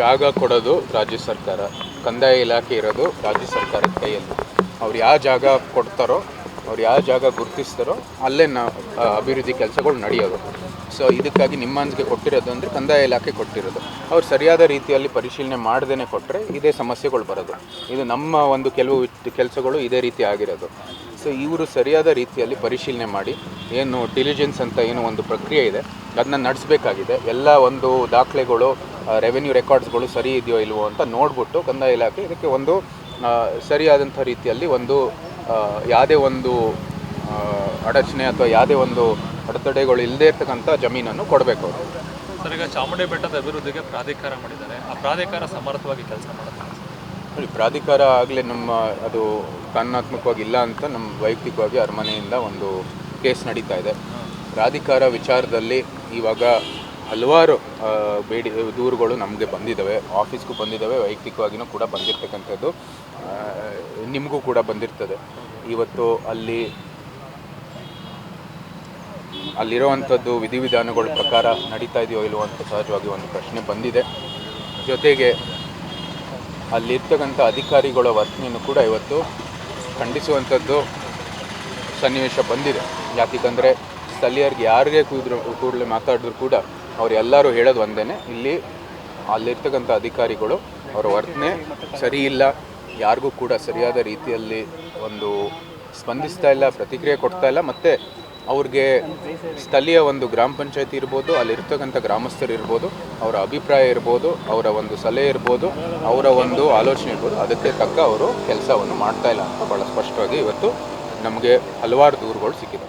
ಜಾಗ ಕೊಡೋದು ರಾಜ್ಯ ಸರ್ಕಾರ, ಕಂದಾಯ ಇಲಾಖೆ ಇರೋದು ರಾಜ್ಯ ಸರ್ಕಾರದ ಕೈಯಲ್ಲಿ. ಅವ್ರು ಯಾವ ಜಾಗ ಕೊಡ್ತಾರೋ, ಅವ್ರು ಯಾವ ಜಾಗ ಗುರುತಿಸ್ತಾರೋ ಅಲ್ಲೇ ಅಭಿವೃದ್ಧಿ ಕೆಲಸಗಳು ನಡೆಯೋದು. ಸೊ ಇದಕ್ಕಾಗಿ ನಿಮ್ಮ ಅಂಜಿಗೆ ಕೊಟ್ಟಿರೋದು ಅಂದರೆ ಕಂದಾಯ ಇಲಾಖೆ ಕೊಟ್ಟಿರೋದು. ಅವ್ರು ಸರಿಯಾದ ರೀತಿಯಲ್ಲಿ ಪರಿಶೀಲನೆ ಮಾಡದೇ ಕೊಟ್ಟರೆ ಇದೇ ಸಮಸ್ಯೆಗಳು ಬರೋದು. ಇದು ನಮ್ಮ ಒಂದು ಕೆಲವು ಕೆಲಸಗಳು ಇದೇ ರೀತಿ ಆಗಿರೋದು. ಸೊ ಇವರು ಸರಿಯಾದ ರೀತಿಯಲ್ಲಿ ಪರಿಶೀಲನೆ ಮಾಡಿ, ಏನು ಡಿಲಿಜೆನ್ಸ್ ಅಂತ ಏನು ಒಂದು ಪ್ರಕ್ರಿಯೆ ಇದೆ ಅದನ್ನ ನಡೆಸಬೇಕಾಗಿದೆ. ಎಲ್ಲ ಒಂದು ದಾಖಲೆಗಳು, ರೆವೆನ್ಯೂ ರೆಕಾರ್ಡ್ಸ್ಗಳು ಸರಿ ಇದೆಯೋ ಇಲ್ವೋ ಅಂತ ನೋಡಿಬಿಟ್ಟು ಕಂದಾಯ ಇಲಾಖೆ ಇದಕ್ಕೆ ಒಂದು ಸರಿಯಾದಂಥ ರೀತಿಯಲ್ಲಿ ಒಂದು ಯಾವುದೇ ಒಂದು ಅಡಚಣೆ ಅಥವಾ ಯಾವುದೇ ಒಂದು ಅಡೆತಡೆಗಳು ಇಲ್ಲದೇ ಇರ್ತಕ್ಕಂಥ ಜಮೀನನ್ನು ಕೊಡಬೇಕು ಅವರು. ಸರ್, ಈಗ ಚಾಮುಂಡಿ ಬೆಟ್ಟದ ಅಭಿವೃದ್ಧಿಗೆ ಪ್ರಾಧಿಕಾರ ಮಾಡಿದ್ದಾರೆ. ಆ ಪ್ರಾಧಿಕಾರ ಸಮರ್ಥವಾಗಿ ಕೆಲಸ ಮಾಡುತ್ತೆ? ನೋಡಿ, ಪ್ರಾಧಿಕಾರ ಆಗಲೇ ಅದು ಕಾನೂನಾತ್ಮಕವಾಗಿ ಇಲ್ಲ ಅಂತ ನಮ್ಮ ವೈಯಕ್ತಿಕವಾಗಿ ಅರಮನೆಯಿಂದ ಒಂದು ಕೇಸ್ ನಡೀತಾ ಇದೆ. ಪ್ರಾಧಿಕಾರ ವಿಚಾರದಲ್ಲಿ ಇವಾಗ ಹಲವಾರು ದೂರುಗಳು ನಮಗೆ ಬಂದಿದ್ದಾವೆ, ಆಫೀಸ್ಗೂ ಬಂದಿದ್ದಾವೆ, ವೈಯಕ್ತಿಕವಾಗಿಯೂ ಕೂಡ ಬಂದಿರತಕ್ಕಂಥದ್ದು ನಿಮಗೂ ಕೂಡ ಬಂದಿರ್ತದೆ. ಇವತ್ತು ಅಲ್ಲಿರುವಂಥದ್ದು ವಿಧಿವಿಧಾನಗಳ ಪ್ರಕಾರ ನಡೀತಾ ಇದೆಯೋ ಇಲ್ವೋ ಅಂತ ಸಹಜವಾಗಿ ಒಂದು ಪ್ರಶ್ನೆ ಬಂದಿದೆ. ಜೊತೆಗೆ ಅಲ್ಲಿರ್ತಕ್ಕಂಥ ಅಧಿಕಾರಿಗಳ ವರ್ತನೆಯನ್ನು ಕೂಡ ಇವತ್ತು ಖಂಡಿಸುವಂಥದ್ದು ಸನ್ನಿವೇಶ ಬಂದಿದೆ. ಯಾಕಂದರೆ ಸ್ಥಳೀಯರಿಗೆ ಯಾರಿಗೆ ಕೂಡಲೇ ಮಾತಾಡಿದ್ರು ಕೂಡ ಅವರೆಲ್ಲರೂ ಹೇಳೋದು ಒಂದೇ, ಅಲ್ಲಿರ್ತಕ್ಕಂಥ ಅಧಿಕಾರಿಗಳು ಅವರ ವರ್ತನೆ ಸರಿ ಇಲ್ಲ, ಯಾರಿಗೂ ಕೂಡ ಸರಿಯಾದ ರೀತಿಯಲ್ಲಿ ಒಂದು ಸ್ಪಂದಿಸ್ತಾ ಇಲ್ಲ, ಪ್ರತಿಕ್ರಿಯೆ ಕೊಡ್ತಾ ಇಲ್ಲ. ಮತ್ತು ಅವ್ರಿಗೆ ಸ್ಥಳೀಯ ಒಂದು ಗ್ರಾಮ ಪಂಚಾಯತಿ ಇರ್ಬೋದು, ಅಲ್ಲಿರ್ತಕ್ಕಂಥ ಗ್ರಾಮಸ್ಥರು ಇರ್ಬೋದು, ಅವರ ಅಭಿಪ್ರಾಯ ಇರ್ಬೋದು, ಅವರ ಒಂದು ಸಲಹೆ ಇರ್ಬೋದು, ಅವರ ಒಂದು ಆಲೋಚನೆ ಇರ್ಬೋದು, ಅದಕ್ಕೆ ತಕ್ಕ ಅವರು ಕೆಲಸವನ್ನು ಮಾಡ್ತಾ ಇಲ್ಲ ಅಂತ ಭಾಳ ಸ್ಪಷ್ಟವಾಗಿ ಇವತ್ತು ನಮಗೆ ಹಲವಾರು ದೂರುಗಳು ಸಿಕ್ಕಿದೆ.